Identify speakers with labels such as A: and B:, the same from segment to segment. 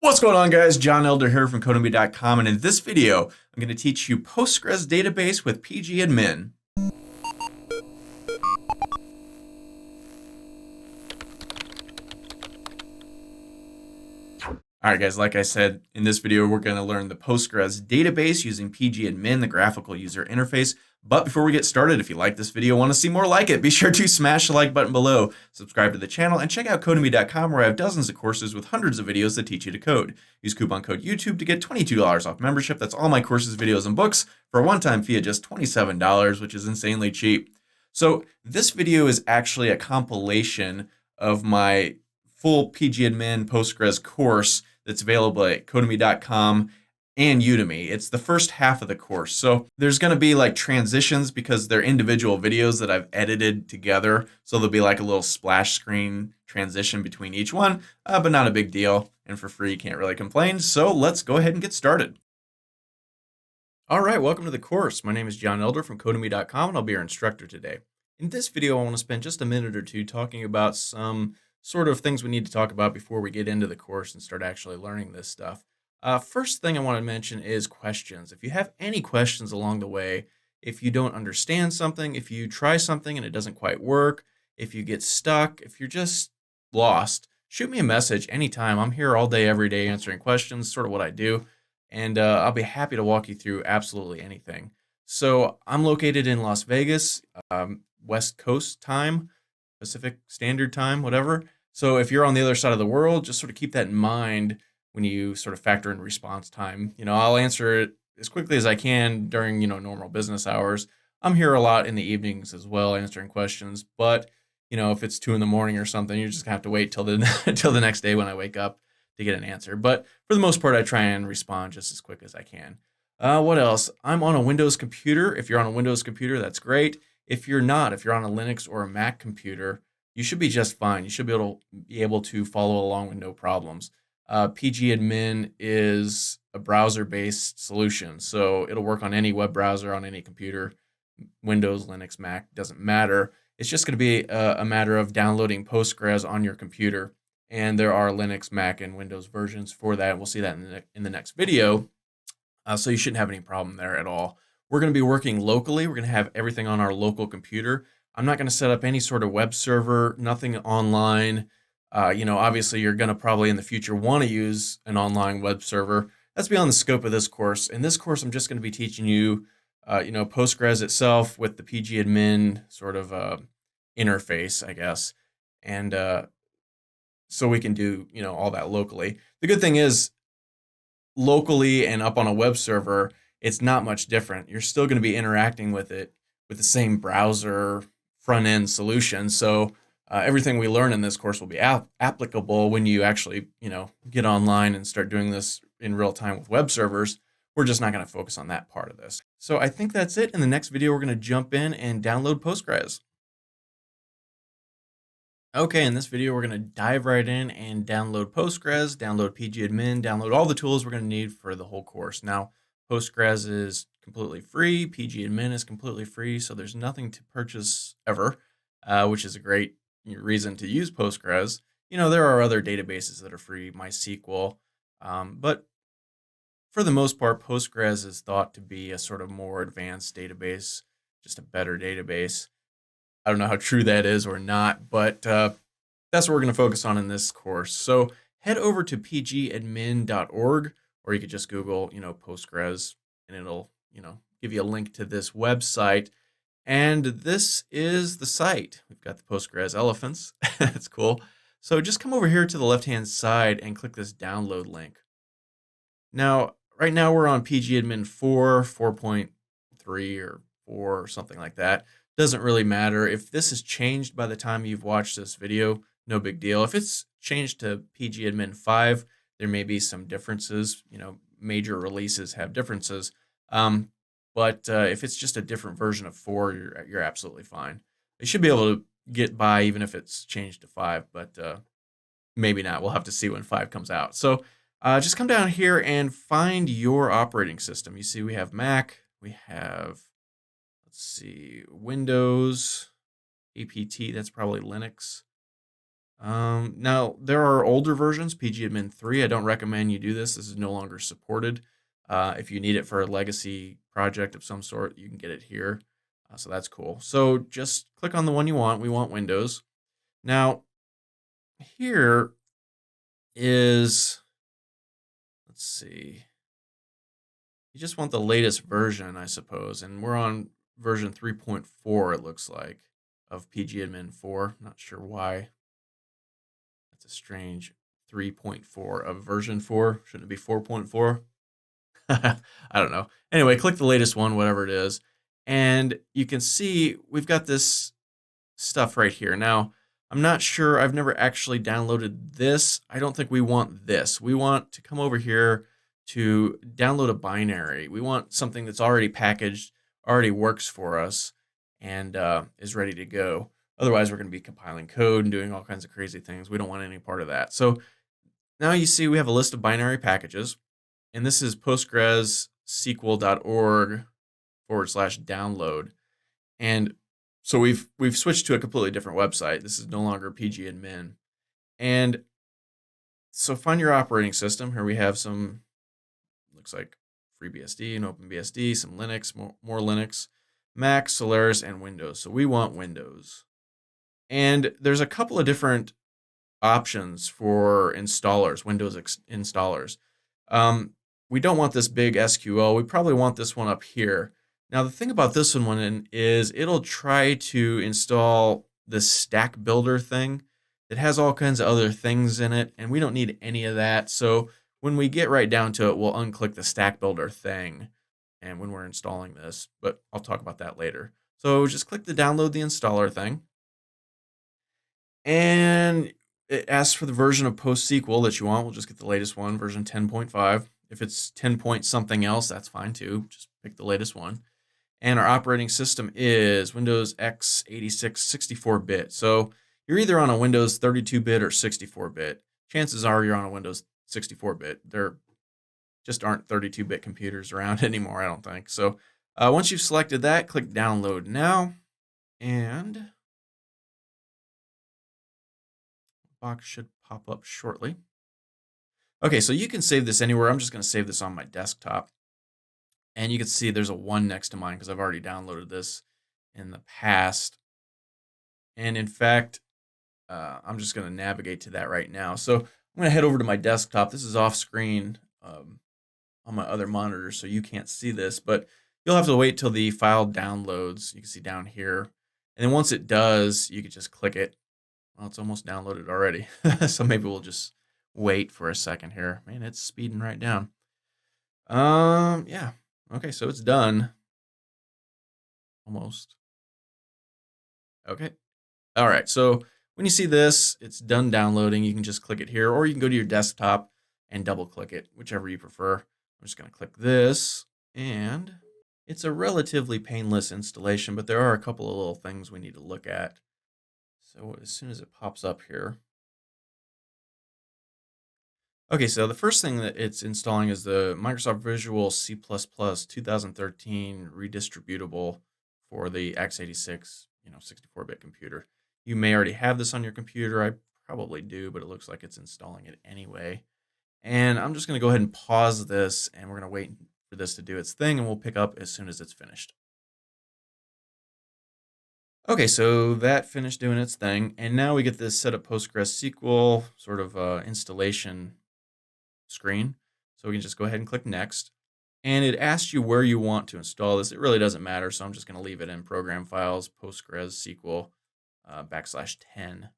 A: What's going on, guys? John Elder here from Codemy.com, and in this video, I'm going to teach you Postgres database with PgAdmin. Alright guys, like I said, in this video we're going to learn the Postgres database using PgAdmin, the graphical user interface. But before we get started, if you like this video, want to see more like it, be sure to smash the like button below, subscribe to the channel, and check out Codemy.com where I have dozens of courses with hundreds of videos that teach you to code. Use coupon code YouTube to get $22 off membership. That's all my courses, videos, and books for a one-time fee of just $27, which is insanely cheap. So this video is actually a compilation of my full PgAdmin Postgres course that's available at Codemy.com and Udemy. It's the first half of the course. So there's going to be like transitions because they're individual videos that I've edited together. So there'll be like a little splash screen transition between each one, but not a big deal. And for free, you can't really complain. So let's go ahead and get started. All right, welcome to the course. My name is John Elder from Codemy.com, and I'll be your instructor today. In this video, I want to spend just a minute or two talking about some sort of things we need to talk about before we get into the course and start actually learning this stuff. First thing I want to mention is questions. If you have any questions along the way, if you don't understand something, if you try something and it doesn't quite work, if you get stuck, if you're just lost, shoot me a message anytime. I'm here all day, every day answering questions, sort of what I do, and I'll be happy to walk you through absolutely anything. So I'm located in Las Vegas, West Coast time, Pacific Standard Time, whatever. So if you're on the other side of the world, just sort of keep that in mind when you sort of factor in response time. I'll answer it as quickly as I can during, normal business hours. I'm here a lot in the evenings as well, answering questions. But, if it's 2 a.m. or something, you're just gonna have to wait till the next day when I wake up to get an answer. But for the most part, I try and respond just as quick as I can. What else? I'm on a Windows computer. If you're on a Windows computer, that's great. If you're not, if you're on a Linux or a Mac computer, you should be just fine. You should be able to follow along with no problems. PgAdmin is a browser-based solution, so it'll work on any web browser, on any computer, Windows, Linux, Mac, doesn't matter. It's just going to be a matter of downloading Postgres on your computer, and there are Linux, Mac, and Windows versions for that. We'll see that in the next video, so you shouldn't have any problem there at all. We're going to be working locally. We're going to have everything on our local computer. I'm not going to set up any sort of web server, nothing online. Obviously you're going to probably in the future want to use an online web server. That's beyond the scope of this course. In this course, I'm just going to be teaching you, Postgres itself with the PgAdmin sort of interface, I guess. And so we can do, all that locally. The good thing is locally and up on a web server, it's not much different. You're still going to be interacting with it with the same browser front-end solution. So everything we learn in this course will be applicable when you actually, get online and start doing this in real time with web servers. We're just not going to focus on that part of this. So I think that's it. In the next video, we're going to jump in and download Postgres. Okay, in this video, we're going to dive right in and download Postgres, download PgAdmin, download all the tools we're going to need for the whole course. Now, Postgres is completely free. PgAdmin is completely free, so there's nothing to purchase ever, which is a great reason to use Postgres. There are other databases that are free, MySQL, but for the most part, Postgres is thought to be a sort of more advanced database, just a better database. I don't know how true that is or not, but that's what we're going to focus on in this course. So head over to pgadmin.org, or you could just Google, Postgres, and it'll, give you a link to this website. And this is the site. We've got the Postgres elephants. That's cool. So just come over here to the left-hand side and click this download link. Now, right now we're on PgAdmin 4, 4.3, or 4, or something like that. Doesn't really matter. If this has changed by the time you've watched this video, no big deal. If it's changed to PgAdmin 5, there may be some differences. Major releases have differences. But if it's just a different version of 4, you're absolutely fine. You should be able to get by even if it's changed to 5, but maybe not. We'll have to see when 5 comes out. So just come down here and find your operating system. You see we have Mac, we have, let's see, Windows, APT, that's probably Linux. Now, there are older versions, PgAdmin 3. I don't recommend you do this. This is no longer supported. If you need it for a legacy project of some sort, you can get it here. So that's cool. So just click on the one you want. We want Windows. Now, here is, let's see, you just want the latest version, I suppose. And we're on version 3.4, it looks like, of PgAdmin 4. Not sure why. That's a strange 3.4 of version 4. Shouldn't it be 4.4? I don't know. Anyway, click the latest one, whatever it is. And you can see we've got this stuff right here. Now, I'm not sure. I've never actually downloaded this. I don't think we want this. We want to come over here to download a binary. We want something that's already packaged, already works for us, and is ready to go. Otherwise, we're going to be compiling code and doing all kinds of crazy things. We don't want any part of that. So now you see we have a list of binary packages, and this is PostgreSQL.org/download. And so we've switched to a completely different website. This is no longer PgAdmin. And so find your operating system. Here we have some, looks like FreeBSD and OpenBSD, some Linux, more Linux, Mac, Solaris, and Windows. So we want Windows. And there's a couple of different options for installers, Windows installers. We don't want this big SQL. We probably want this one up here. Now, the thing about this one is it'll try to install this stack builder thing that has all kinds of other things in it, and we don't need any of that. So when we get right down to it, we'll unclick the stack builder thing and when we're installing this, but I'll talk about that later. So just click the download the installer thing. And it asks for the version of PostgreSQL that you want. We'll just get the latest one, version 10.5. If it's 10 point something else, that's fine too. Just pick the latest one. And our operating system is Windows x86 64-bit. So you're either on a Windows 32-bit or 64-bit. Chances are you're on a Windows 64-bit. There just aren't 32-bit computers around anymore, I don't think. So once you've selected that, click Download Now. And the box should pop up shortly. Okay, so you can save this anywhere. I'm just going to save this on my desktop. And you can see there's a 1 next to mine because I've already downloaded this in the past. And in fact, I'm just going to navigate to that right now. So I'm going to head over to my desktop. This is off screen on my other monitor, so you can't see this, but you'll have to wait till the file downloads. You can see down here. And then once it does, you can just click it. Well, it's almost downloaded already. So maybe we'll just wait for a second here. Man, it's speeding right down. Yeah. Okay, so it's done. Almost. Okay. All right, so when you see this, it's done downloading. You can just click it here, or you can go to your desktop and double click it, whichever you prefer. I'm just gonna click this, and it's a relatively painless installation, but there are a couple of little things we need to look at. So as soon as it pops up here. Okay, so the first thing that it's installing is the Microsoft Visual C++ 2013 redistributable for the x86, 64-bit computer. You may already have this on your computer. I probably do, but it looks like it's installing it anyway. And I'm just going to go ahead and pause this, and we're going to wait for this to do its thing, and we'll pick up as soon as it's finished. Okay, so that finished doing its thing, and now we get this set up PostgreSQL sort of installation screen. So we can just go ahead and click next. And it asks you where you want to install this. It really doesn't matter, so I'm just going to leave it in Program Files, PostgreSQL \10.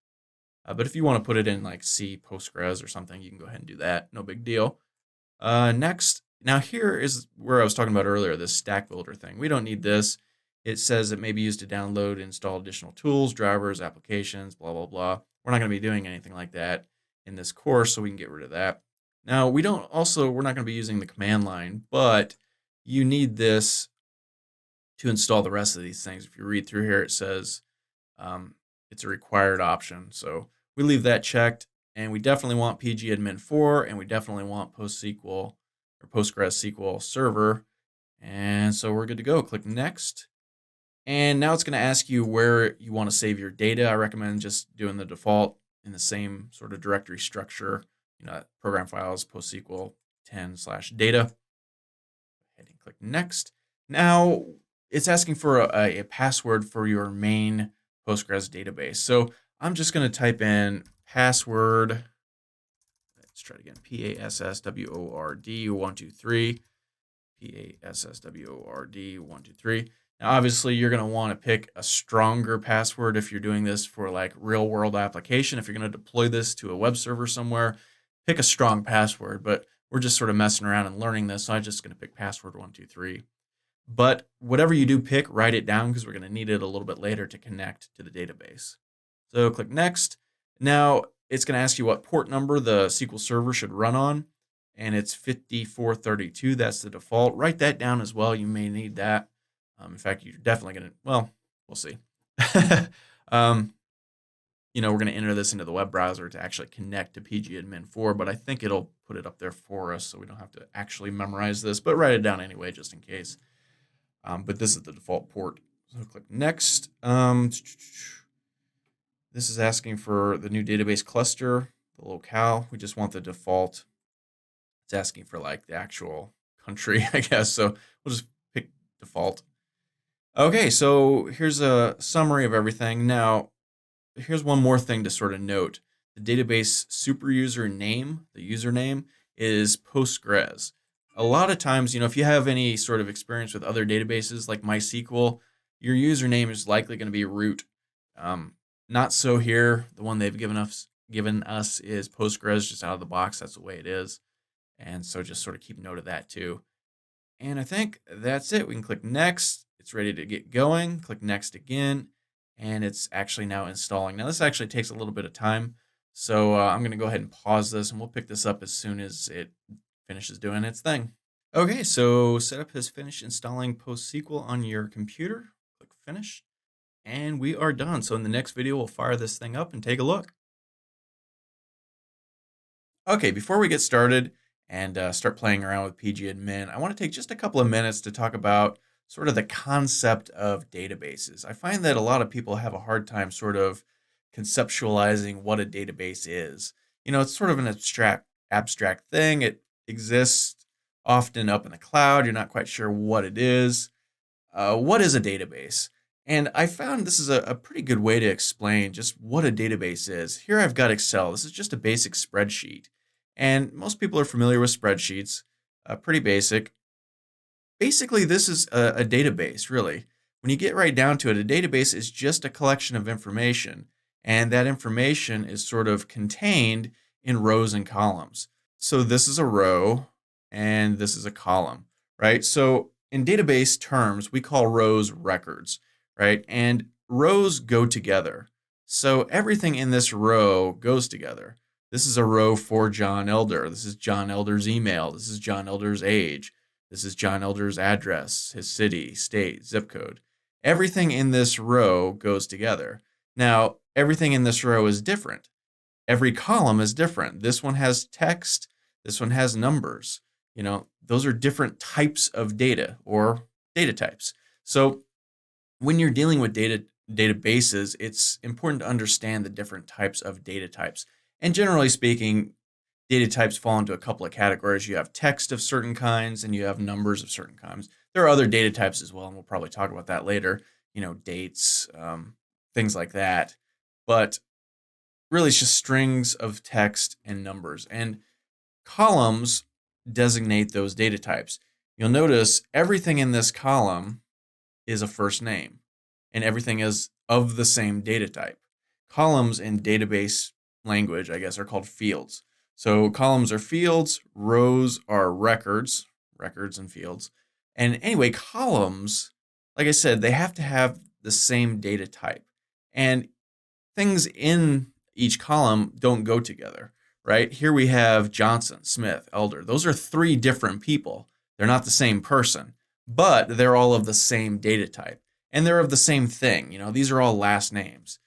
A: But if you want to put it in like C Postgres or something, you can go ahead and do that. No big deal. Next, now here is where I was talking about earlier, this stack builder thing. We don't need this. It says it may be used to download, install additional tools, drivers, applications, blah, blah, blah. We're not going to be doing anything like that in this course, so we can get rid of that. Now, we're not going to be using the command line, but you need this to install the rest of these things. If you read through here, it says it's a required option. So we leave that checked, and we definitely want PgAdmin 4, and we definitely want PostgreSQL or PostgreSQL Server. And so we're good to go. Click Next. And now it's going to ask you where you want to save your data. I recommend just doing the default in the same sort of directory structure, program files, PostgreSQL 10/data. Go ahead and click next. Now it's asking for a password for your main Postgres database. So I'm just going to type in password. Let's try it again. PASSWORD123. PASSWORD123. Now, obviously, you're going to want to pick a stronger password if you're doing this for like real world application. If you're going to deploy this to a web server somewhere, pick a strong password. But we're just sort of messing around and learning this, so I'm just going to pick password 123. But whatever you do pick, write it down because we're going to need it a little bit later to connect to the database. So click next. Now it's going to ask you what port number the SQL Server should run on, and it's 5432. That's the default. Write that down as well. You may need that. In fact, you're definitely going to, well, we'll see. We're going to enter this into the web browser to actually connect to PgAdmin 4, but I think it'll put it up there for us, so we don't have to actually memorize this, but write it down anyway, just in case. But this is the default port. So click next. This is asking for the new database cluster, the locale. We just want the default. It's asking for like the actual country, I guess. So we'll just pick default. Okay, so here's a summary of everything. Now, here's one more thing to sort of note. The database super user name, the username, is Postgres. A lot of times, if you have any sort of experience with other databases like MySQL, your username is likely going to be root. Not so here. The one they've given us is Postgres, just out of the box. That's the way it is. And so just sort of keep note of that too. And I think that's it. We can click next. It's ready to get going. Click next again. And it's actually now installing. Now this actually takes a little bit of time. So I'm going to go ahead and pause this, and we'll pick this up as soon as it finishes doing its thing. Okay, so setup has finished installing PostgreSQL on your computer. Click finish. And we are done. So in the next video, we'll fire this thing up and take a look. Okay, before we get started and start playing around with PgAdmin, I want to take just a couple of minutes to talk about sort of the concept of databases. I find that a lot of people have a hard time sort of conceptualizing what a database is. It's sort of an abstract thing. It exists often up in the cloud. You're not quite sure what it is. What is a database? And I found this is a pretty good way to explain just what a database is. Here I've got Excel. This is just a basic spreadsheet. And most people are familiar with spreadsheets, pretty basic. Basically, this is a database, really. When you get right down to it, a database is just a collection of information. And that information is sort of contained in rows and columns. So this is a row, and this is a column, right? So in database terms, we call rows records, right? And rows go together. So everything in this row goes together. This is a row for John Elder. This is John Elder's email. This is John Elder's age. This is John Elder's address, his city, state, zip code. Everything in this row goes together. Now, everything in this row is different. Every column is different. This one has text. This one has numbers. Those are different types of data or data types. So when you're dealing with databases, it's important to understand the different types of data types. And generally speaking, data types fall into a couple of categories. You have text of certain kinds and you have numbers of certain kinds. There are other data types as well, and we'll probably talk about that later. Dates, things like that. But really, it's just strings of text and numbers. And columns designate those data types. You'll notice everything in this column is a first name, and everything is of the same data type. Columns in database language, I guess, are called fields. So columns are fields, rows are records and fields. And anyway, columns, like I said, they have to have the same data type. And things in each column don't go together, right? Here we have Johnson, Smith, Elder. Those are three different people. They're not the same person, but they're all of the same data type. And they're of the same thing. These are all last names.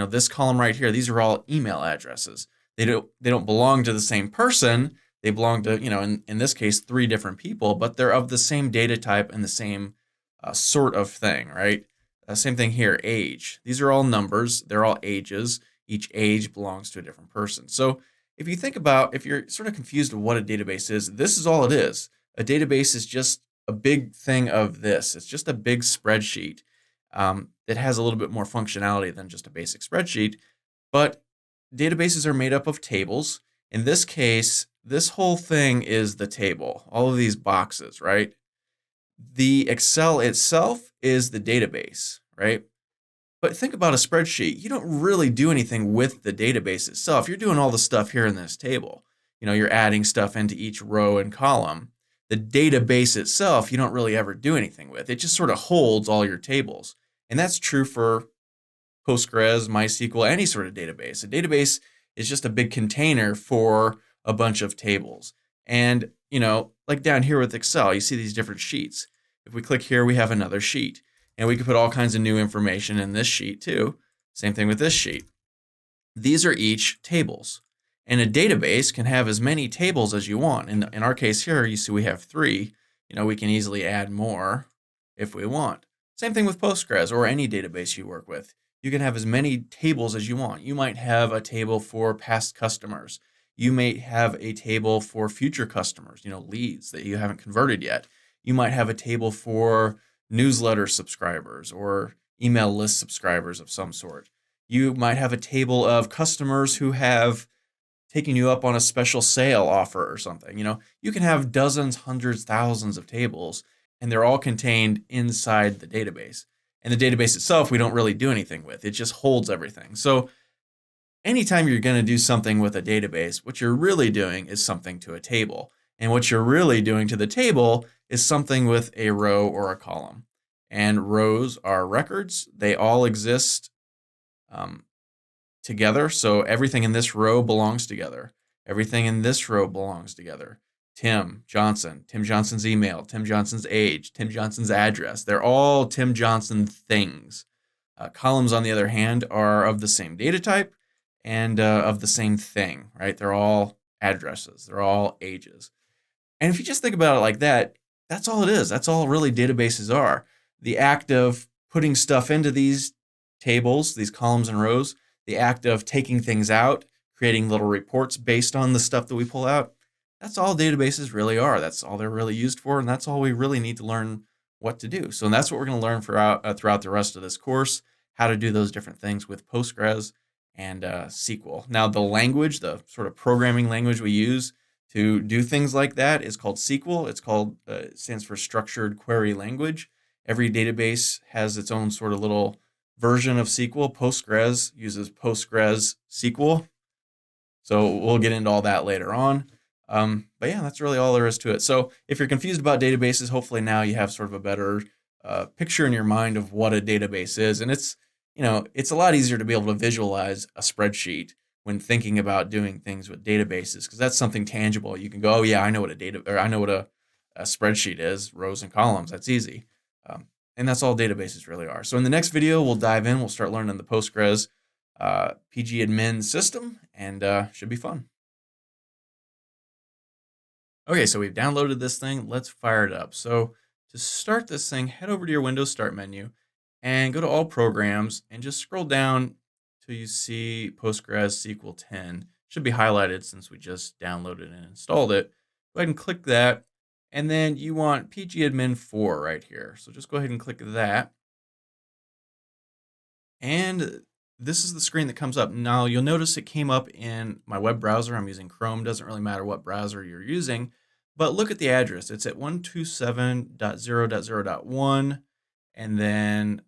A: This column right here, these are all email addresses. They don't belong to the same person. They belong to, in this case, three different people, but they're of the same data type and the same sort of thing, right? Same thing here, age. These are all numbers. They're all ages. Each age belongs to a different person. So if you think about, if you're sort of confused of what a database is, this is all it is. A database is just a big thing of this. It's just a big spreadsheet that has a little bit more functionality than just a basic spreadsheet. But databases are made up of tables. In this case, this whole thing is the table, all of these boxes, right? The Excel itself is the database, right? But think about a spreadsheet. You don't really do anything with the database itself. You're doing all the stuff here in this table. You're adding stuff into each row and column. The database itself, you don't really ever do anything with. It just sort of holds all your tables. And that's true for Postgres, MySQL, any sort of database. A database is just a big container for a bunch of tables. And, like down here with Excel, you see these different sheets. If we click here, we have another sheet. And we can put all kinds of new information in this sheet too. Same thing with this sheet. These are each tables. And a database can have as many tables as you want. In our case here, you see we have 3. We can easily add more if we want. Same thing with Postgres or any database you work with. You can have as many tables as you want. You might have a table for past customers. You may have a table for future customers, leads that you haven't converted yet. You might have a table for newsletter subscribers or email list subscribers of some sort. You might have a table of customers who have taken you up on a special sale offer or something. You can have dozens, hundreds, thousands of tables, and they're all contained inside the database. And the database itself, we don't really do anything with. It just holds everything. So anytime you're going to do something with a database, what you're really doing is something to a table. And what you're really doing to the table is something with a row or a column. And rows are records. They all exist together. So everything in this row belongs together. Everything in this row belongs together. Tim Johnson, Tim Johnson's email, Tim Johnson's age, Tim Johnson's address. They're all Tim Johnson things. Columns, on the other hand, are of the same data type and of the same thing, right? They're all addresses. They're all ages. And if you just think about it like that, that's all it is. That's all really databases are. The act of putting stuff into these tables, these columns and rows, the act of taking things out, creating little reports based on the stuff that we pull out, that's all databases really are. That's all they're really used for, and that's all we really need to learn what to do. So that's what we're going to learn throughout the rest of this course, how to do those different things with Postgres and SQL. Now, the language, the sort of programming language we use to do things like that is called SQL. It stands for Structured Query Language. Every database has its own sort of little version of SQL. Postgres uses PostgreSQL. So we'll get into all that later on. But yeah, that's really all there is to it. So if you're confused about databases, hopefully now you have sort of a better picture in your mind of what a database is. And it's a lot easier to be able to visualize a spreadsheet when thinking about doing things with databases, because that's something tangible. You can go, oh yeah, I know what a spreadsheet is, rows and columns. That's easy. And that's all databases really are. So in the next video, we'll dive in. We'll start learning the Postgres PgAdmin system, and should be fun. Okay, so we've downloaded this thing. Let's fire it up. So to start this thing, head over to your Windows Start menu and go to All Programs and just scroll down till you see PostgreSQL 10. It should be highlighted since we just downloaded and installed it. Go ahead and click that. And then you want PgAdmin 4 right here. So just go ahead and click that. And this is the screen that comes up. Now you'll notice it came up in my web browser. I'm using Chrome. Doesn't really matter what browser you're using. But look at the address. It's at 127.0.0.1 and then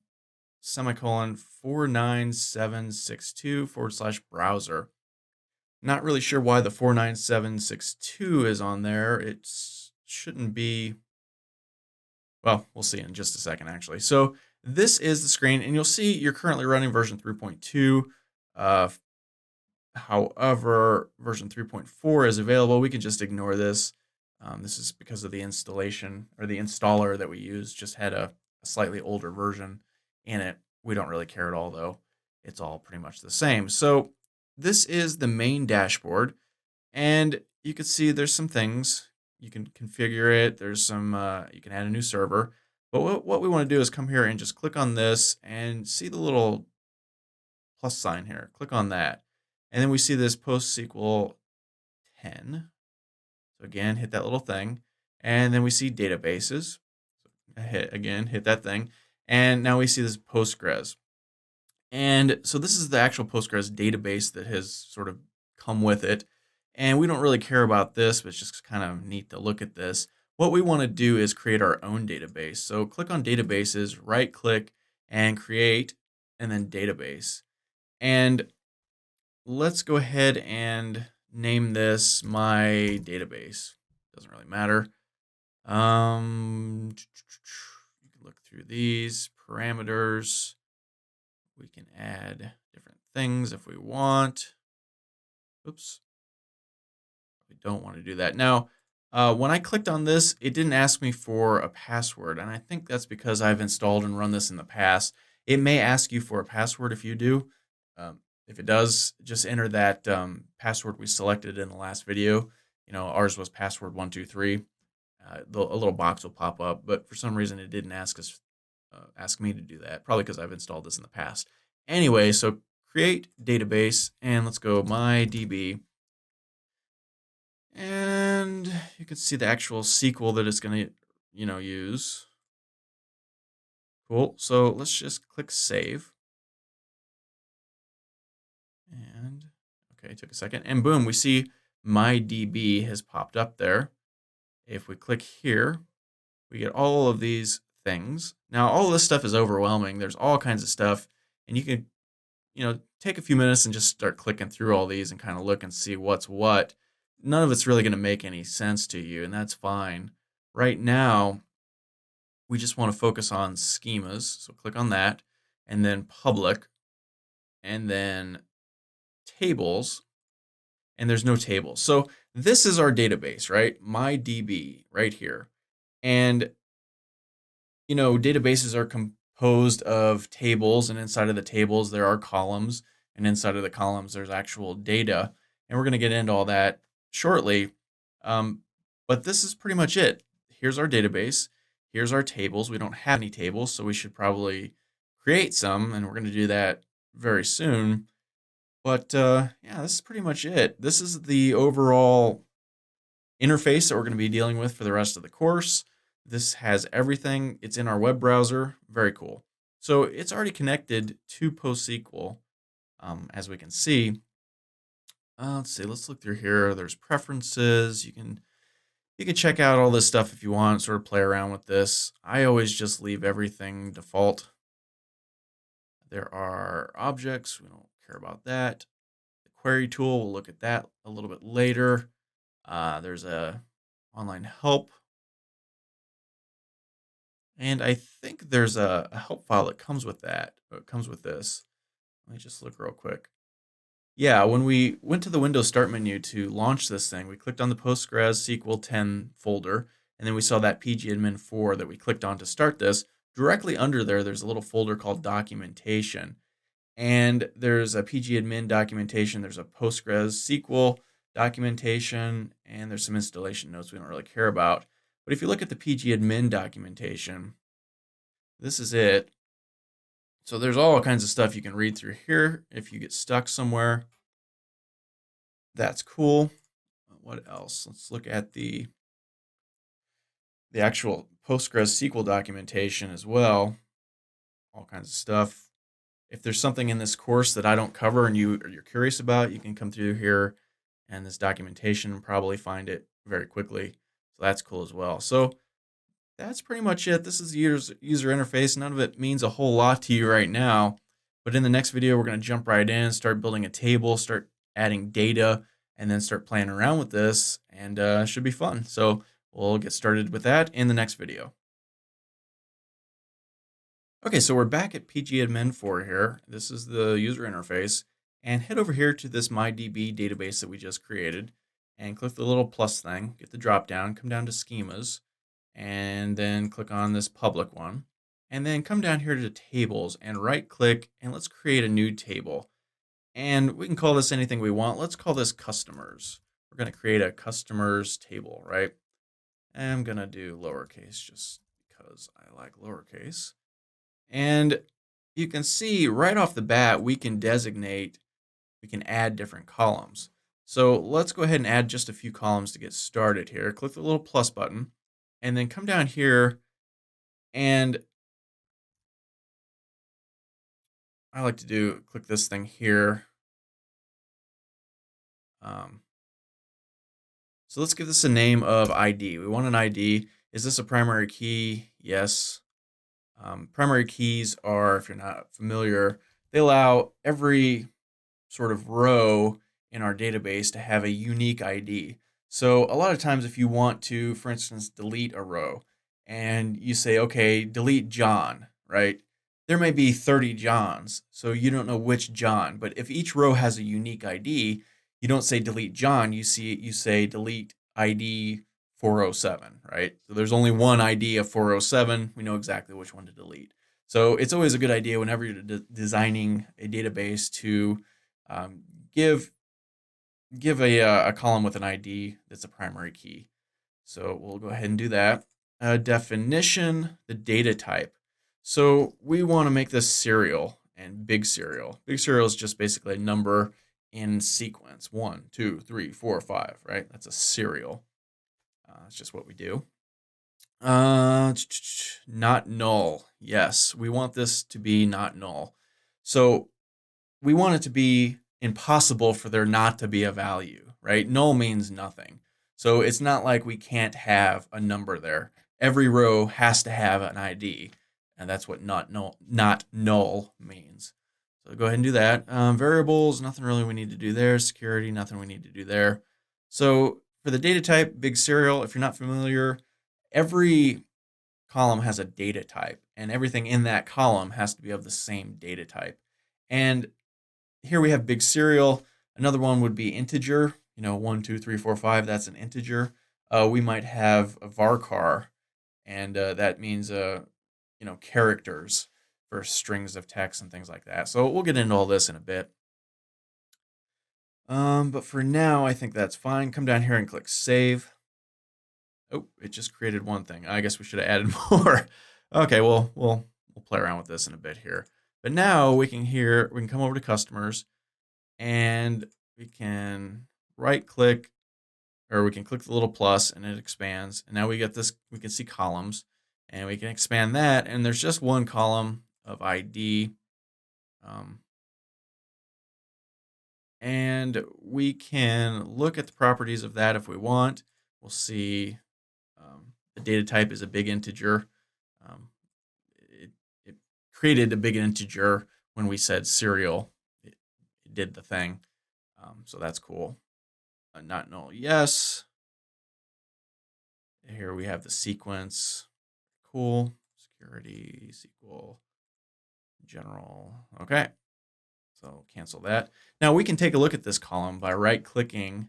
A: semicolon 49762 /browser. Not really sure why the 49762 is on there. It shouldn't be. Well, we'll see in just a second, actually. So this is the screen, and you'll see you're currently running version 3.2. However, version 3.4 is available. We can just ignore this. This is because of the installation, or the installer that we use just had a slightly older version in it. We don't really care at all, though. It's all pretty much the same. So this is the main dashboard, and you can see there's some things. You can configure it. There's some, you can add a new server. But what we want to do is come here and just click on this and see the little plus sign here. Click on that. And then we see this PostgreSQL 10. So again, hit that little thing. And then we see databases. Hit that thing. And now we see this Postgres. And so this is the actual Postgres database that has sort of come with it. And we don't really care about this, but it's just kind of neat to look at this. What we want to do is create our own database. So click on databases, right click and create, and then database. And let's go ahead and name this my database. Doesn't really matter. You can look through these parameters. We can add different things if we want. Oops. We don't want to do that. Now, when I clicked on this, it didn't ask me for a password. And I think that's because I've installed and run this in the past. It may ask you for a password if you do. If it does, just enter that password we selected in the last video. Ours was password 123. A little box will pop up, but for some reason it didn't ask me to do that. Probably because I've installed this in the past. Anyway, so create database, and let's go MyDB. And you can see the actual SQL that it's going to, use. Cool. So let's just click save. And okay, took a second. And boom, we see MyDB has popped up there. If we click here, we get all of these things. Now, all of this stuff is overwhelming. There's all kinds of stuff, and you can, take a few minutes and just start clicking through all these and kind of look and see what's what. None of it's really going to make any sense to you, and that's fine. Right now, we just want to focus on schemas. So click on that, and then public, and then tables, and there's no tables. So this is our database, right? MyDB right here. And databases are composed of tables, and inside of the tables there are columns, and inside of the columns there's actual data. And we're going to get into all that shortly. But this is pretty much it. Here's our database. Here's our tables. We don't have any tables, so we should probably create some, and we're going to do that very soon. But yeah, this is pretty much it. This is the overall interface that we're going to be dealing with for the rest of the course. This has everything. It's in our web browser. Very cool. So it's already connected to PostgreSQL, as we can see. Let's see. Let's look through here. There's preferences. You can check out all this stuff if you want. Sort of play around with this. I always just leave everything default. There are objects. We don't care about that. The query tool. We'll look at that a little bit later. There's a online help. And I think there's a help file that comes with that. It comes with this. Let me just look real quick. Yeah, when we went to the Windows Start menu to launch this thing, we clicked on the PostgreSQL 10 folder, and then we saw that PgAdmin 4 that we clicked on to start this. Directly under there, there's a little folder called Documentation. And there's a PgAdmin documentation, there's a PostgreSQL documentation, and there's some installation notes we don't really care about. But if you look at the PgAdmin documentation, this is it. So there's all kinds of stuff you can read through here if you get stuck somewhere. That's cool. What else? Let's look at the actual PostgreSQL documentation as well. All kinds of stuff. If there's something in this course that I don't cover and you're curious about, you can come through here and this documentation and probably find it very quickly. So that's cool as well. So that's pretty much it. This is the user interface. None of it means a whole lot to you right now, but in the next video, we're going to jump right in, start building a table, start adding data, and then start playing around with this, and it should be fun. So we'll get started with that in the next video. Okay, so we're back at PgAdmin 4 here. This is the user interface, and head over here to this MyDB database that we just created, and click the little plus thing, get the drop down, come down to schemas, and then click on this public one, and then come down here to tables and right click, and let's create a new table. And we can call this anything we want. Let's call this customers. We're going to create a customers table, right? And I'm going to do lowercase just because I like lowercase. And you can see right off the bat, we can add different columns. So let's go ahead and add just a few columns to get started here. Click the little plus button and then come down here, and I like to click this thing here. So let's give this a name of ID. We want an ID. Is this a primary key? Yes. Primary keys are, if you're not familiar, they allow every sort of row in our database to have a unique ID. So a lot of times if you want to, for instance, delete a row and you say, okay, delete John, right? There may be 30 Johns, so you don't know which John, but if each row has a unique ID, you don't say delete John, you say delete ID 407, right? So there's only one ID of 407. We know exactly which one to delete. So it's always a good idea whenever you're designing a database to give a column with an ID that's a primary key. So we'll go ahead and do that. Definition, the data type. So we want to make this serial and big serial. Big serial is just basically a number in sequence. 1, 2, 3, 4, 5, right? That's a serial. That's just what we do. Not null. Yes, we want this to be not null. So we want it to be impossible for there not to be a value, right? Null means nothing. So it's not like we can't have a number there. Every row has to have an ID, and that's what not null means. So go ahead and do that. Variables, nothing really we need to do there. Security, nothing we need to do there. So for the data type, big serial, if you're not familiar, every column has a data type, and everything in that column has to be of the same data type. And here we have big serial. Another one would be integer. 1, 2, 3, 4, 5. That's an integer. We might have a varchar, and that means characters for strings of text and things like that. So we'll get into all this in a bit. But for now, I think that's fine. Come down here and click save. Oh, it just created one thing. I guess we should have added more. Okay, well, we'll play around with this in a bit here. But now we can come over to customers, and we can right click, or we can click the little plus and it expands. And now we get this, we can see columns, and we can expand that, and there's just one column of ID. And we can look at the properties of that if we want. We'll see the data type is a big integer. It created a big integer when we said serial. It did the thing. So that's cool. Not null, yes. Here we have the sequence. Cool. Security, SQL, general. Okay. So cancel that. Now we can take a look at this column by right-clicking,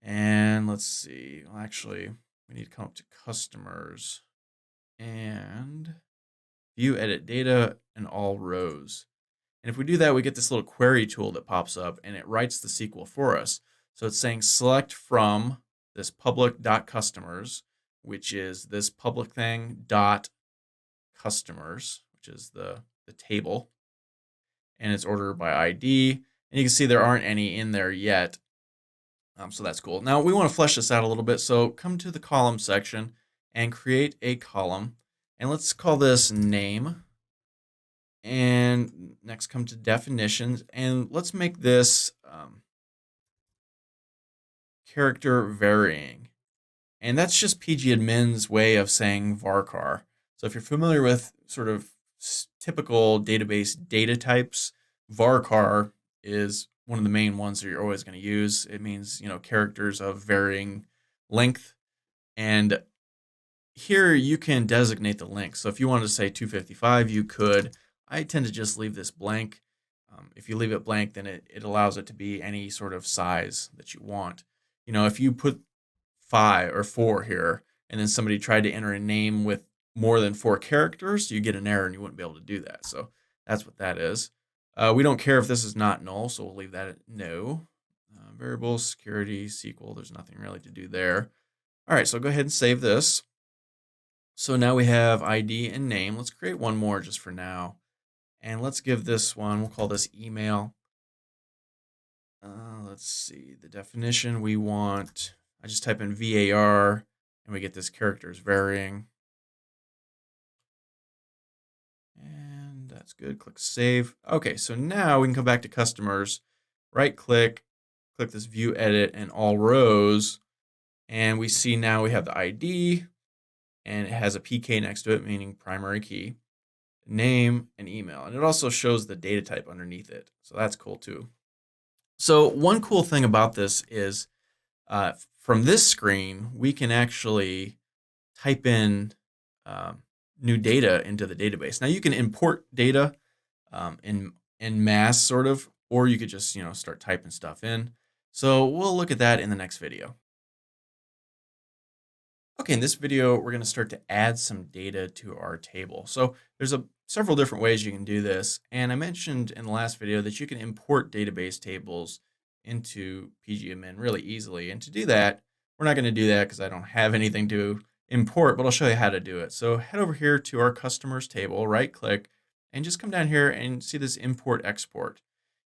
A: and let's see. Well, actually, we need to come up to customers and view edit data and all rows. And if we do that, we get this little query tool that pops up, and it writes the SQL for us. So it's saying select from this public.customers, which is this public thing, dot customers, which is the table, and it's ordered by ID. And you can see there aren't any in there yet. So that's cool. Now we want to flesh this out a little bit. So come to the column section and create a column. And let's call this name. And next come to definitions. And let's make this character varying. And that's just PgAdmin's way of saying varchar. So if you're familiar with sort of typical database data types, varchar is one of the main ones that you're always going to use. It means, characters of varying length. And here you can designate the length. So if you wanted to say 255, you could. I tend to just leave this blank. If you leave it blank, then it allows it to be any sort of size that you want. If you put 5 or 4 here, and then somebody tried to enter a name with more than 4 characters, you get an error and you wouldn't be able to do that. So that's what that is. We don't care if this is not null, so we'll leave that at no. Variables, security, SQL, there's nothing really to do there. All right, so go ahead and save this. So now we have ID and name. Let's create one more just for now. And let's give this one, we'll call this email. Let's see, the definition we want, I just type in VAR and we get this characters varying. And that's good, click save. Okay, so now we can come back to customers, right click, click this view edit and all rows. And we see now we have the ID and it has a PK next to it, meaning primary key, name and email. And it also shows the data type underneath it. So that's cool too. So one cool thing about this is from this screen, we can actually type in new data into the database. Now you can import data in mass sort of, or you could just, start typing stuff in. So we'll look at that in the next video. Okay, in this video, we're going to start to add some data to our table. So there's several different ways you can do this. And I mentioned in the last video that you can import database tables into PgAdmin really easily. And to do that, we're not going to do that because I don't have anything to import, but I'll show you how to do it. So head over here to our customers table, right click, and just come down here and see this import export.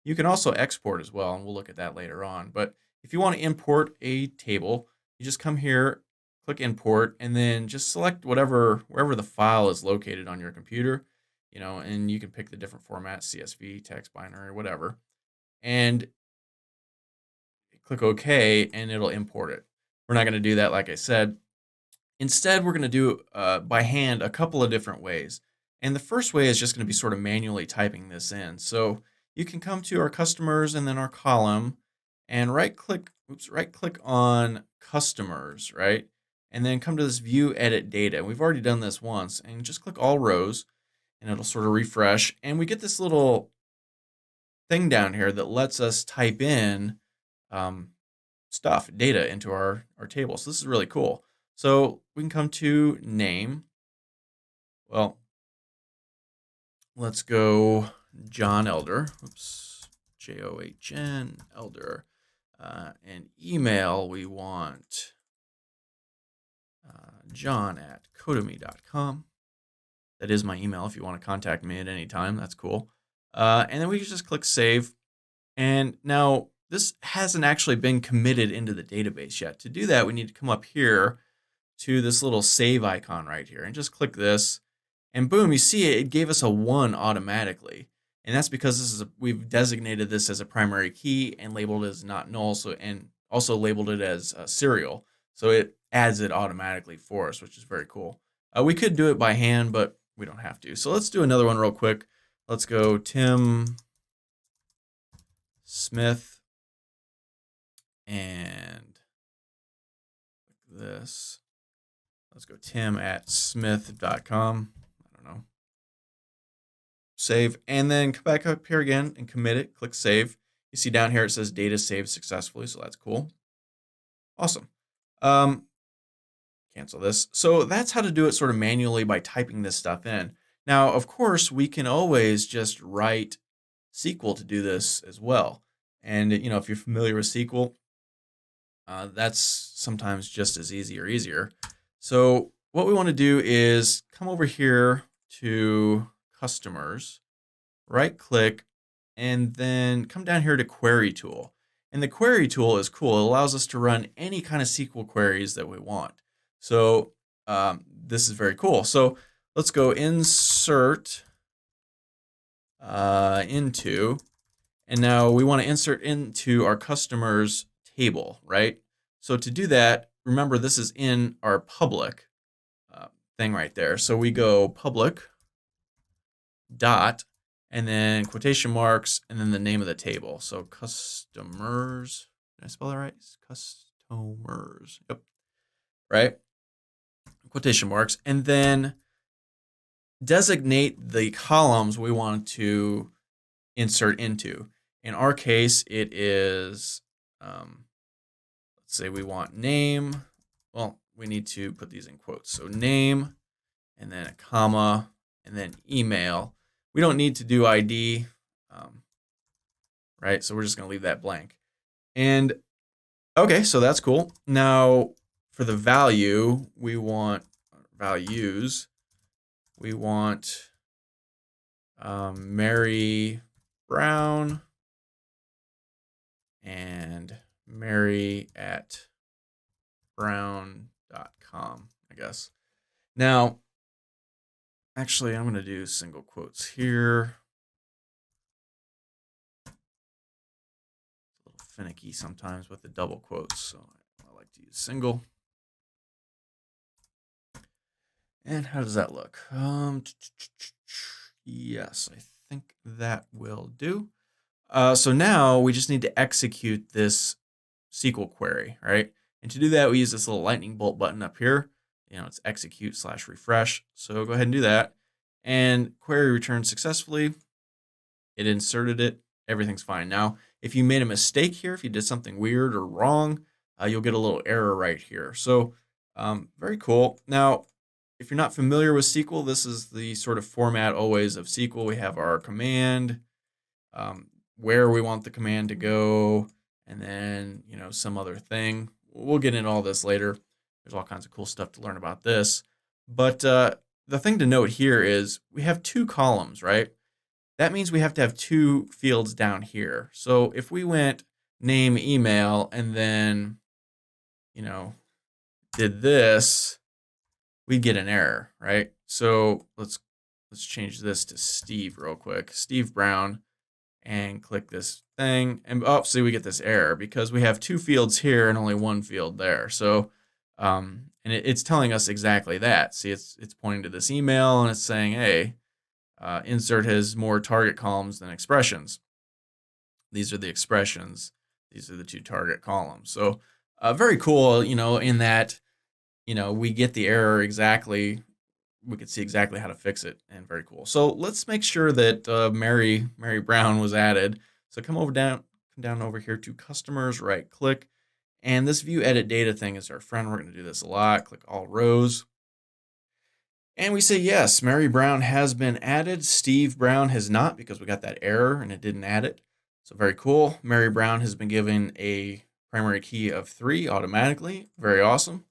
A: You can also export as well, and we'll look at that later on. But if you want to import a table, you just come here, click import, and then just select wherever the file is located on your computer, and you can pick the different formats, CSV, text, binary, whatever, and click OK, and it'll import it. We're not going to do that, like I said. Instead, we're going to do by hand a couple of different ways. And the first way is just going to be sort of manually typing this in. So you can come to our customers and then our column and right click on customers, right? And then come to this view edit data. We've already done this once, and just click all rows and it'll sort of refresh. And we get this little thing down here that lets us type in data into our table. So this is really cool. So we can come to name. Well, let's go John Elder. Oops, John Elder. And email, we want john@codomi.com. That is my email if you want to contact me at any time. That's cool. And then we can just click save. And now this hasn't actually been committed into the database yet. To do that, we need to come up here to this little save icon right here and just click this. And boom, you see it gave us a 1 automatically. And that's because we've designated this as a primary key and labeled it as not null, and also labeled it as serial. So it adds it automatically for us, which is very cool. We could do it by hand, but we don't have to. So let's do another one real quick. Let's go Tim Smith and this. Let's go tim@smith.com. I don't know. Save, and then come back up here again and commit it. Click save. You see down here it says data saved successfully, so that's cool. Awesome. Cancel this. So that's how to do it sort of manually by typing this stuff in. Now, of course, we can always just write SQL to do this as well. And if you're familiar with SQL, that's sometimes just as easy or easier. So what we want to do is come over here to customers, right click, and then come down here to query tool. And the query tool is cool. It allows us to run any kind of SQL queries that we want. So this is very cool. So let's go insert into, and now we want to insert into our customers table, right? So to do that, remember this is in our public thing right there. So we go public dot and then quotation marks and then the name of the table. So customers, did I spell that right? Customers, yep, right? Quotation marks, and then designate the columns we want to insert into. In our case, it is, let's say we want name. Well, we need to put these in quotes. So name, and then a comma, and then email. We don't need to do ID, right? So we're just going to leave that blank. And okay, so that's cool. Now for the value, we want values. We want Mary Brown and Mary at brown.com, I guess. Now, actually, I'm going to do single quotes here. It's a little finicky sometimes with the double quotes, so I like to use single. And how does that look? Yes, I think that will do. So now we just need to execute this SQL query, right? And to do that, we use this little lightning bolt button up here. It's execute/refresh. So go ahead and do that. And query returned successfully. It inserted it. Everything's fine. Now, if you made a mistake here, if you did something weird or wrong, you'll get a little error right here. So very cool. Now, if you're not familiar with SQL, this is the sort of format always of SQL. We have our command, where we want the command to go, and then some other thing. We'll get into all this later. There's all kinds of cool stuff to learn about this. But the thing to note here is we have two columns, right? That means we have to have two fields down here. So if we went name, email, and then did this, we'd get an error, right? So let's change this to Steve real quick. Steve Brown, and click this thing, and see, we get this error because we have two fields here and only one field there. So and it's telling us exactly that. See, it's pointing to this email and it's saying, hey, insert has more target columns than expressions. These are the expressions. These are the two target columns. So very cool, in that we get the error exactly. We could see exactly how to fix it, and very cool. So let's make sure that Mary Brown was added. So come down over here to customers, right click, and this view edit data thing is our friend. We're going to do this a lot. Click all rows, and we say yes, Mary Brown has been added. Steve Brown has not, because we got that error and it didn't add it. So very cool. Mary Brown has been given a primary key of 3 automatically. Very awesome.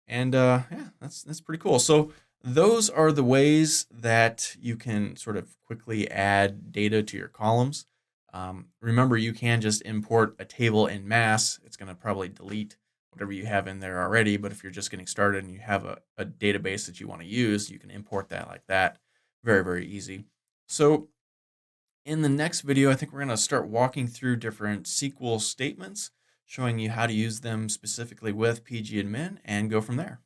A: And yeah, that's pretty cool. So those are the ways that you can sort of quickly add data to your columns. Remember, you can just import a table en masse. It's going to probably delete whatever you have in there already, but if you're just getting started and you have a database that you want to use, you can import that like that. Very, very easy. So in the next video, I think we're going to start walking through different SQL statements, showing you how to use them specifically with PgAdmin, and go from there.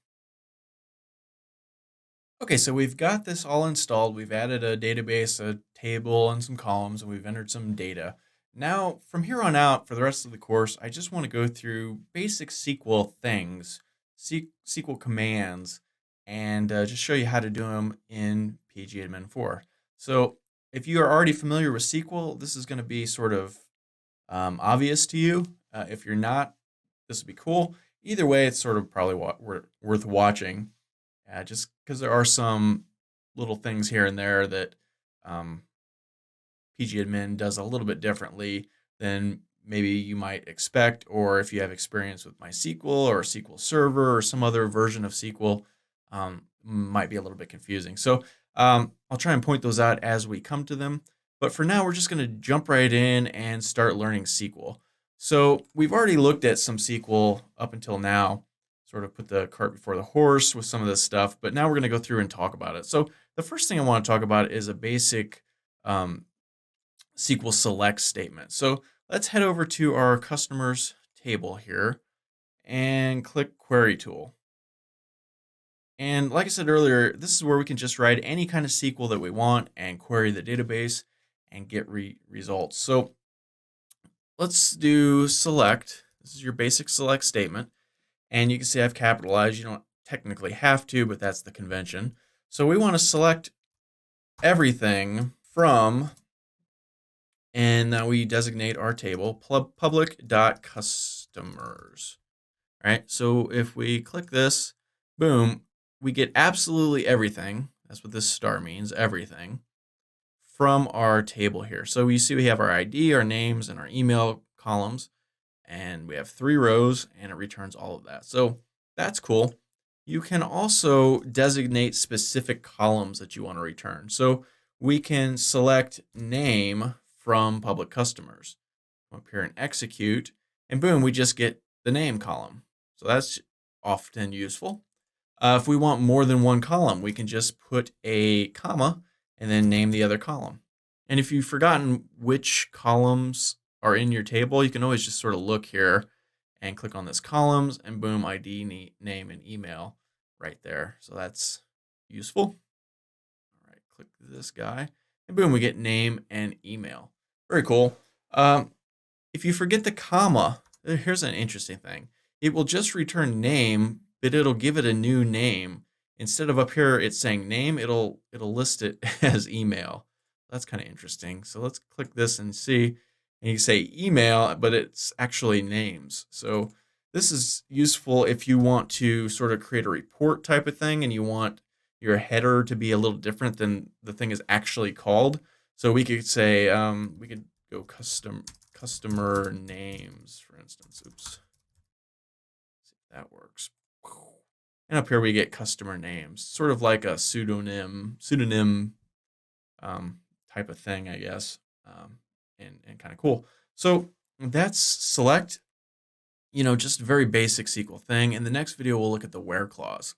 A: Okay, so we've got this all installed. We've added a database, a table, and some columns, and we've entered some data. Now, from here on out, for the rest of the course, I just want to go through basic SQL things, SQL commands, and just show you how to do them in PgAdmin 4. So if you are already familiar with SQL, this is going to be sort of obvious to you. If you're not, this would be cool. Either way, it's sort of probably worth watching. Just because there are some little things here and there that PgAdmin does a little bit differently than maybe you might expect, or if you have experience with MySQL or SQL Server or some other version of SQL, might be a little bit confusing. So I'll try and point those out as we come to them. But for now, we're just going to jump right in and start learning SQL. So we've already looked at some SQL up until now, sort of put the cart before the horse with some of this stuff, but now we're going to go through and talk about it. So the first thing I want to talk about is a basic SQL select statement. So let's head over to our customers table here and click Query Tool. And like I said earlier, this is where we can just write any kind of SQL that we want and query the database and get results. So let's do select. This is your basic select statement. And you can see I've capitalized. You don't technically have to, but that's the convention. So we want to select everything from, and now we designate our table, public.customers. All right, so if we click this, boom, we get absolutely everything. That's what this star means, everything, from our table here. So you see we have our ID, our names, and our email columns. And we have 3 rows, and it returns all of that. So that's cool. You can also designate specific columns that you want to return. So we can select name from public customers. Come up here and execute, and boom, we just get the name column. So that's often useful. If we want more than one column, we can just put a comma and then name the other column. And if you've forgotten which columns are in your table, you can always just sort of look here and click on this columns, and boom, ID, name, and email right there. So that's useful. All right, click this guy, and boom, we get name and email. Very cool. If you forget the comma, here's an interesting thing. It will just return name, but it'll give it a new name. Instead of up here it's saying name, it'll list it as email. That's kind of interesting. So let's click this and see. And you say email, but it's actually names. So this is useful if you want to sort of create a report type of thing and you want your header to be a little different than the thing is actually called. So we could say, we could go customer names, for instance. Oops. See if that works. And up here we get customer names, sort of like a pseudonym type of thing, I guess, and kind of cool. So that's select, just a very basic SQL thing. In the next video, we'll look at the where clause.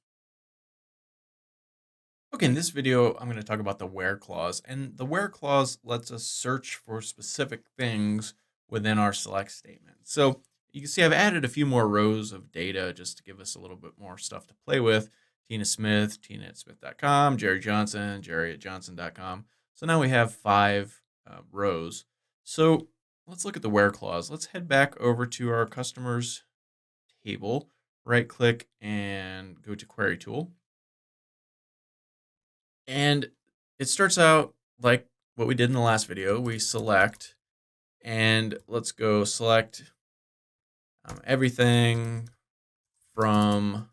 A: Okay, in this video, I'm going to talk about the where clause, and the where clause lets us search for specific things within our select statement. So you can see I've added a few more rows of data just to give us a little bit more stuff to play with. Tina Smith, tina@smith.com, Jerry Johnson, jerry@johnson.com. So now we have 5 rows. So let's look at the where clause. Let's head back over to our customers table, right click and go to query tool. And it starts out like what we did in the last video. We select, and let's go select everything from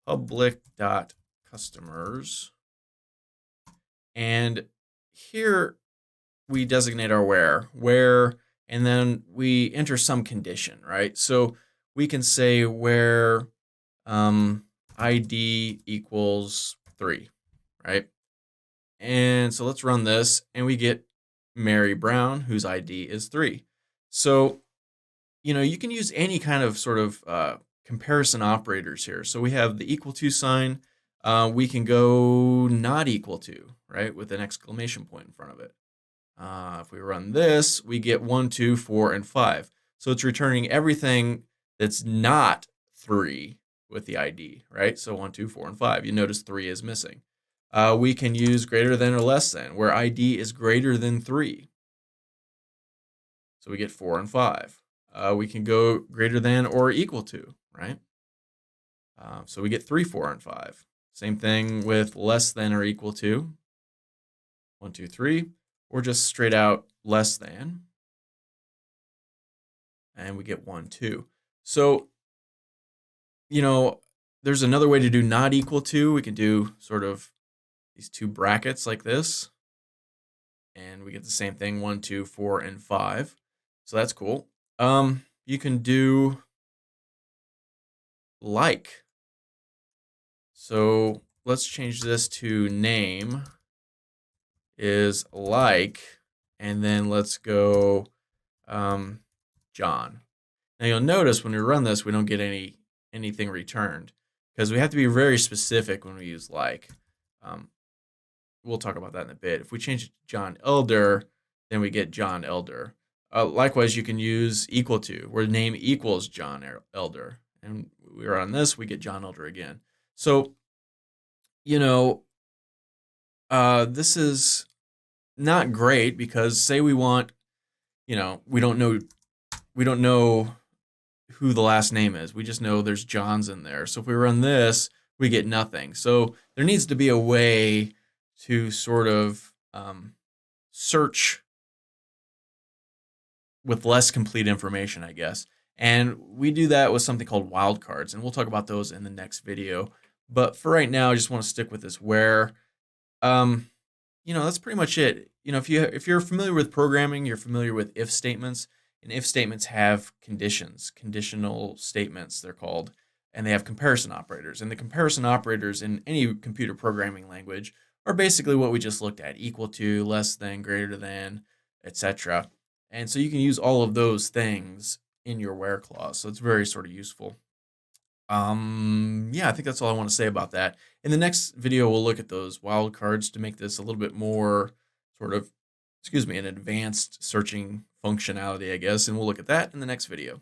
A: public.customers. And here we designate our where, and then we enter some condition, right? So we can say where ID equals 3, right? And so let's run this, and we get Mary Brown, whose ID is 3. So, you can use any kind of sort of comparison operators here. So we have the equal to sign. We can go not equal to, right, with an exclamation point in front of it. If we run this, we get 1, 2, 4, and 5. So it's returning everything that's not 3 with the ID, right? So 1, 2, 4, and 5. You notice 3 is missing. We can use greater than or less than, where ID is greater than 3. So we get 4 and 5. We can go greater than or equal to, right? So we get 3, 4, and 5. Same thing with less than or equal to, 1, 2, 3, or just straight out less than. And we get 1, 2. So, there's another way to do not equal to. We can do sort of these 2 brackets like this, and we get the same thing, 1, 2, 4, and 5. So that's cool. You can do like. So let's change this to name is like, and then let's go John. Now you'll notice when we run this, we don't get anything returned because we have to be very specific when we use like. We'll talk about that in a bit. If we change it to John Elder, then we get John Elder. Likewise, you can use equal to, where name equals John Elder. And we are on this, we get John Elder again. So, this is not great because say we want, we don't know who the last name is. We just know there's Johns in there. So if we run this, we get nothing. So there needs to be a way to sort of search with less complete information, I guess. And we do that with something called wildcards, and we'll talk about those in the next video. But for right now, I just want to stick with this where. That's pretty much it. If you're familiar with programming, you're familiar with if statements, and if statements have conditions, conditional statements they're called, and they have comparison operators. And the comparison operators in any computer programming language are basically what we just looked at: equal to, less than, greater than, etc. And so you can use all of those things in your where clause. So it's very sort of useful. Yeah, I think that's all I want to say about that. In the next video, we'll look at those wildcards to make this a little bit more sort of, an advanced searching functionality, I guess, and we'll look at that in the next video.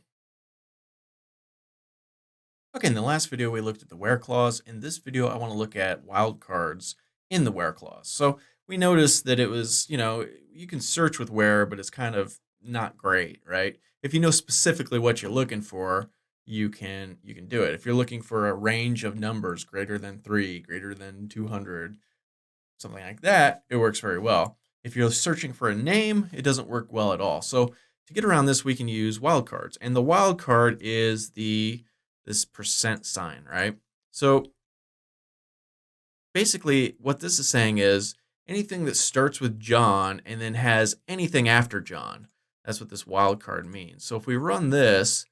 A: Okay, in the last video, we looked at the where clause. In this video, I want to look at wildcards in the where clause. So we noticed that it was, you can search with where, but it's kind of not great, right? If you know specifically what you're looking for, you can do it. If you're looking for a range of numbers greater than 3, greater than 200, something like that, it works very well. If you're searching for a name, it doesn't work well at all. So to get around this, we can use wildcards. And the wildcard is this percent sign, right? So basically what this is saying is anything that starts with John and then has anything after John. That's what this wildcard means. So if we run this,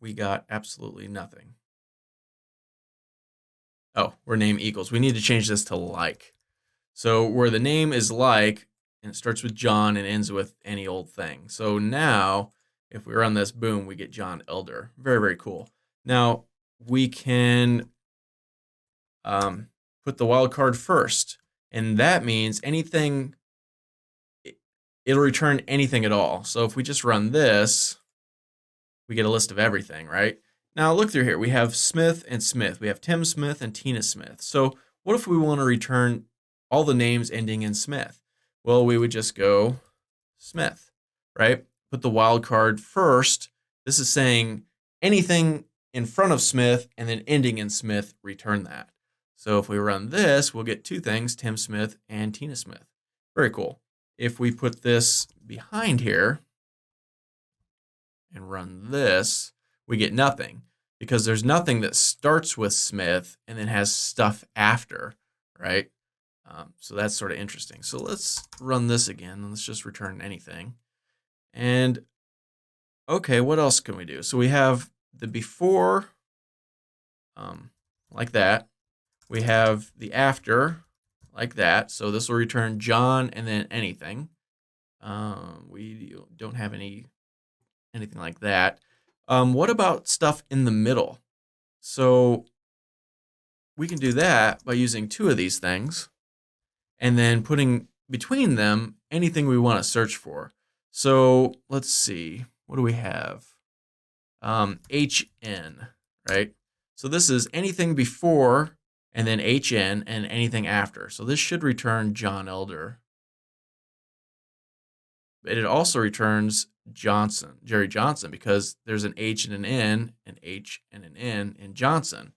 A: we got absolutely nothing. Oh, where name equals. We need to change this to like. So where the name is like, and it starts with John and ends with any old thing. So now, if we run this, boom, we get John Elder. Very, very cool. Now, we can put the wildcard first, and that means anything, it'll return anything at all. So if we just run this, we get a list of everything, right? Now look through here. We have Smith and Smith. We have Tim Smith and Tina Smith. So what if we want to return all the names ending in Smith? Well, we would just go Smith, right? Put the wildcard first. This is saying anything in front of Smith and then ending in Smith, return that. So if we run this, we'll get two things, Tim Smith and Tina Smith. Very cool. If we put this behind here and run this, we get nothing because there's nothing that starts with Smith and then has stuff after, right? So that's sort of interesting. So let's run this again and let's just return anything. And okay, what else can we do? So we have the before, like that. We have the after, like that. So this will return John and then anything. We don't have anything like that. What about stuff in the middle? So we can do that by using two of these things and then putting between them anything we want to search for. So let's see, what do we have? HN, right? So this is anything before and then HN and anything after. So this should return John Elder. But it also returns Jerry Johnson, because there's an H and an N, an H and an N in Johnson.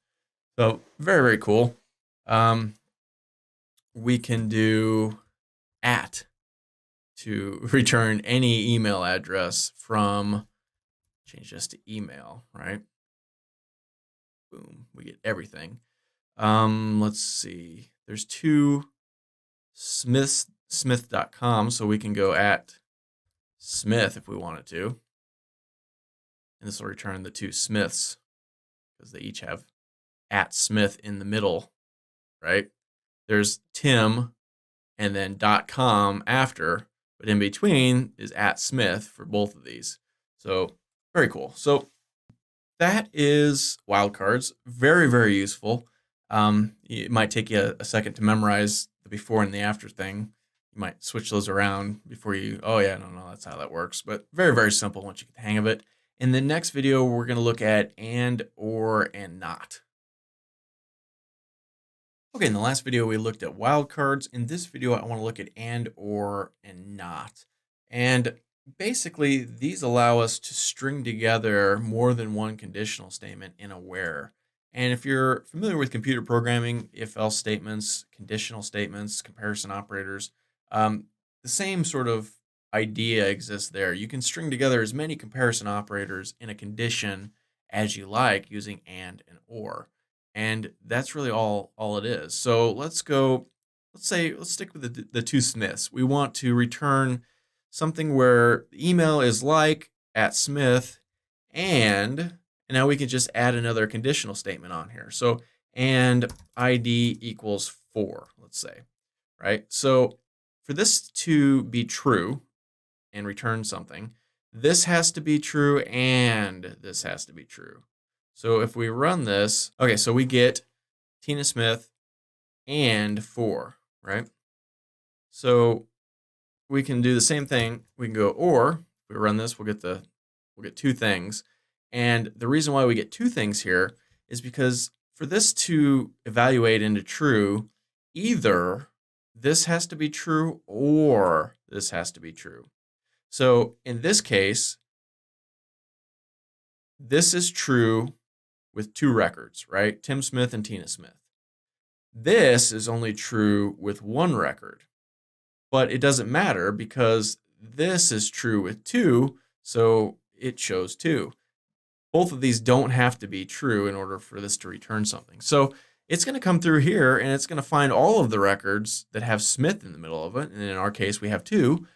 A: So very, very cool. We can do @ to return any email address from, change this to email, right? Boom, we get everything. Let's see, there's two smith.com, so we can go @ Smith if we wanted to. And this will return the two Smiths because they each have @ Smith in the middle, right? There's Tim and then .com after, but in between is @ Smith for both of these. So very cool. So that is wildcards. Very, very useful. It might take you a second to memorize the before and the after thing. You might switch those around before you, oh yeah, no, that's how that works. But very, very simple once you get the hang of it. In the next video, we're going to look at and, or, and not. Okay, in the last video, we looked at wildcards. In this video, I want to look at and, or, and not. And basically, these allow us to string together more than one conditional statement in a where. And if you're familiar with computer programming, if-else statements, conditional statements, comparison operators, the same sort of idea exists there. You can string together as many comparison operators in a condition as you like using and or. And that's really all it is. So let's stick with the two Smiths. We want to return something where the email is like @ Smith, and now we can just add another conditional statement on here. So and ID equals 4. let's say, right? So for this to be true and return something, this has to be true and this has to be true. So if we run this, okay, so we get Tina Smith and 4, right? So we can do the same thing. We can go or, if we run this, we'll get 2 things. And the reason why we get 2 things here is because for this to evaluate into true, either this has to be true or this has to be true. So in this case, this is true with 2 records, right? Tim Smith and Tina Smith. This is only true with 1 record, but it doesn't matter because this is true with 2, so it shows 2. Both of these don't have to be true in order for this to return something. So it's going to come through here and it's going to find all of the records that have Smith in the middle of it. And in our case, we have 2,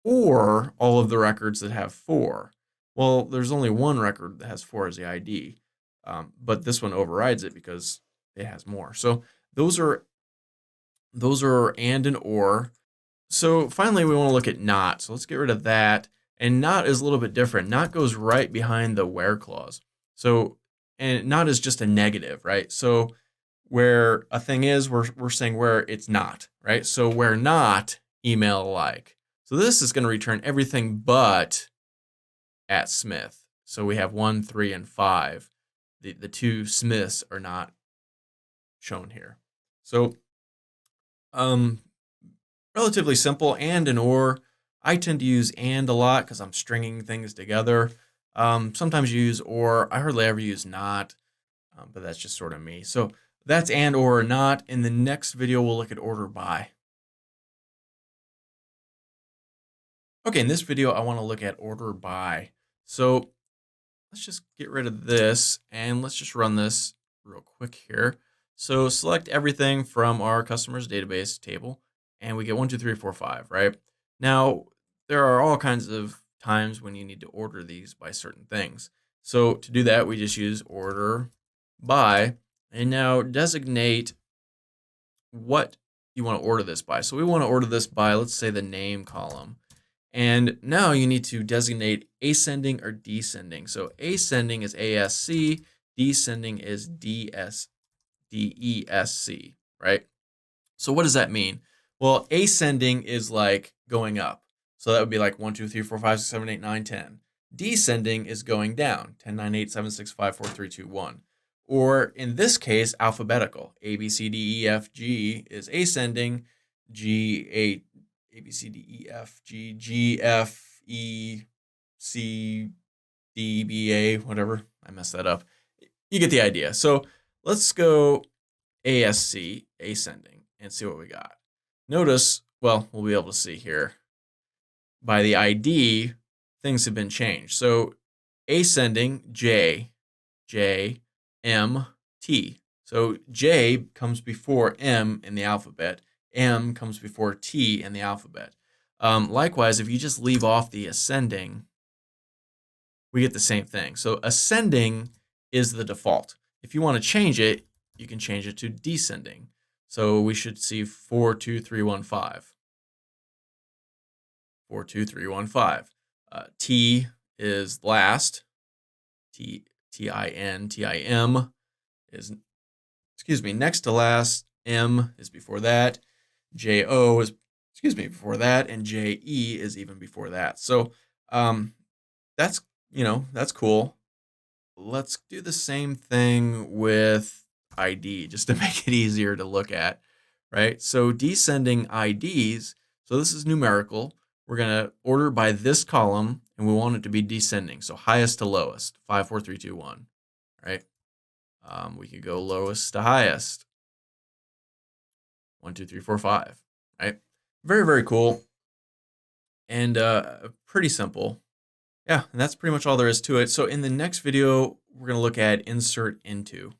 A: or all of the records that have 4. Well, there's only 1 record that has 4 as the ID, but this one overrides it because it has more. So those are and or. So finally, we want to look at not. So let's get rid of that. And not is a little bit different. Not goes right behind the where clause. So, and not is just a negative, right? So where a thing is, we're saying where it's not, right? So where not, email alike. So this is going to return everything but at Smith. So we have 1, 3, and 5. The 2 Smiths are not shown here. So relatively simple, and or. I tend to use and a lot because I'm stringing things together. Sometimes you use or. I hardly ever use not, but that's just sort of me. So that's and or not. In the next video, we'll look at order by. Okay, in this video, I want to look at order by. So let's just get rid of this and let's just run this real quick here. So select everything from our customers database table and we get 1, 2, 3, 4, 5, right? Now, there are all kinds of times when you need to order these by certain things. So to do that, we just use order by and now designate what you want to order this by. So we want to order this by, let's say, the name column. And now you need to designate ascending or descending. So ascending is ASC, descending is DESC, right? So what does that mean? Well, ascending is like going up. So that would be like 1, 2, 3, 4, 5, 6, 7, 8, 9, 10. Descending is going down. 10, 9, 8, 7, 6, 5, 4, 3, 2, 1. Or in this case, alphabetical. A, B, C, D, E, F, G is ascending. G, A, B, C, D, E, F, G, G, F, E, C, D, B, A, whatever. I messed that up. You get the idea. So let's go ASC, ascending, and see what we got. Notice, well, we'll be able to see here. By the ID, things have been changed. So ascending, J, M, T. So J comes before M in the alphabet. M comes before T in the alphabet. Likewise, if you just leave off the ascending, we get the same thing. So ascending is the default. If you want to change it, you can change it to descending. So we should see 4, 2, 3, 1, 5. 4, 2, 3, 1, 5. T is last. T-I-N, T-I-M is, next to last. M is before that. J-O is, before that. And J-E is even before that. So that's cool. Let's do the same thing with ID just to make it easier to look at, right? So descending IDs, so this is numerical. We're going to order by this column and we want it to be descending. So highest to lowest, 5, 4, 3, 2, 1, right? We could go lowest to highest, 1, 2, 3, 4, 5, right? Very, very cool and pretty simple. Yeah, and that's pretty much all there is to it. So in the next video, we're going to look at insert into.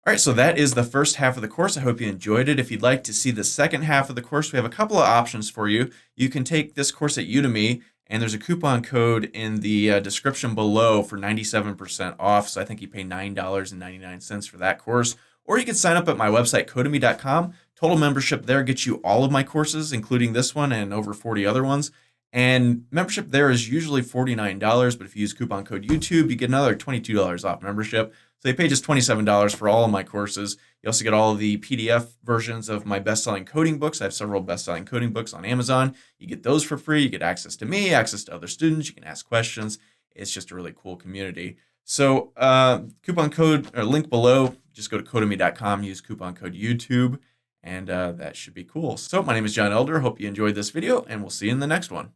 A: All right, so that is the first half of the course. I hope you enjoyed it. If you'd like to see the second half of the course, we have a couple of options for you. You can take this course at Udemy, and there's a coupon code in the description below for 97% off. So I think you pay $9.99 for that course. or you can sign up at my website, codemy.com. Total membership there gets you all of my courses, including this one and over 40 other ones. And membership there is usually $49, but if you use coupon code YouTube, you get another $22 off membership. So they pay just $27 for all of my courses. You also get all of the PDF versions of my best-selling coding books. I have several best-selling coding books on Amazon. You get those for free. You get access to me, access to other students. You can ask questions. It's just a really cool community. So coupon code or link below, just go to codemy.com, use coupon code YouTube, and that should be cool. So my name is John Elder. Hope you enjoyed this video, and we'll see you in the next one.